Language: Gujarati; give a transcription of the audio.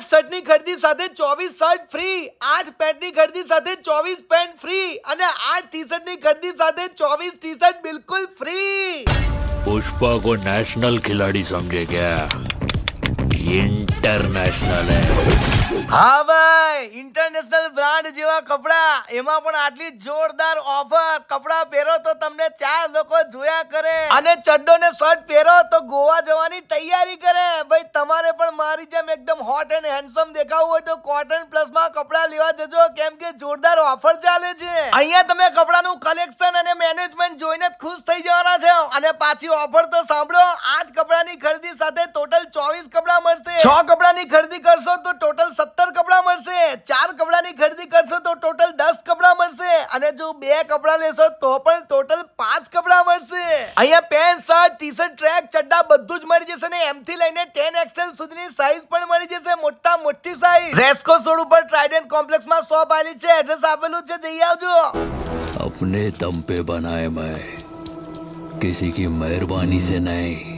8 શર્ટની ખરીદી સાથે 24 શર્ટ ફ્રી, 8 પેન્ટની ખરીદી સાથે 24 પેન્ટ ફ્રી અને 8 ટી-શર્ટની ખરીદી સાથે 24 ટી-શર્ટ બિલકુલ ફ્રી। पुष्पा को नेशनल खिलाड़ी समझे क्या? इंटरनेशनल है। હા ભાઈ, ઇન્ટરનેશનલ બ્રાન્ડ જેવા કપડા, એમાં પણ આટલી જોરદાર ઓફર। કપડા પહેરો તો તમને 4 લોકો જોયા કરે અને ચડ્ડો ને શર્ટ પહેરો તો ગોવા જવાની તૈયારી કરે। ભાઈ તમારે પણ મારી જેમ એકદમ હોટ એન્ડ હેન્ડસમ દેખાવું હોય તો કોટન પ્લસ માં કપડા લેવા જજો, કેમ કે જોરદાર ઓફર ચાલે છે। અહીંયા તમે કપડાનું કલેક્શન અને મેનેજમેન્ટ જોઈને જ ખુશ થઈ જવાના છો। અને પાછી ઓફર તો સાંભળો, 8 કપડાની ખરીદી સાથે ટોટલ 24 કપડા મળશે, 6 કપડાની ખરીદી કરશો તો ટોટલ 17 કપડા મળશે, 4 કપડાની ખરીદી કરશો તો ટોટલ 10 કપડા મળશે અને જો 2 કપડા લેશો તો પણ ટોટલ 5 કપડા મળશે। અહીંયા પેન્ટ, શર્ટ, ટી-શર્ટ, ટ્રેક, ચડ્ડા બધું જ મળી જશે ને એમ થી લઈને 10XL સુધીની સાઈઝ પણ મળી જશે, મોટા મોટી સાઈઝ। રેસ્કો રોડ ઉપર ટ્રાઇડન્ટ કોમ્પ્લેક્સમાં શોપ આવેલી છે, એડ્રેસ આપેલું છે, જઈ આવજો। अपने दम पे बनाए मैं, किसी की मेहरबानी से नहीं।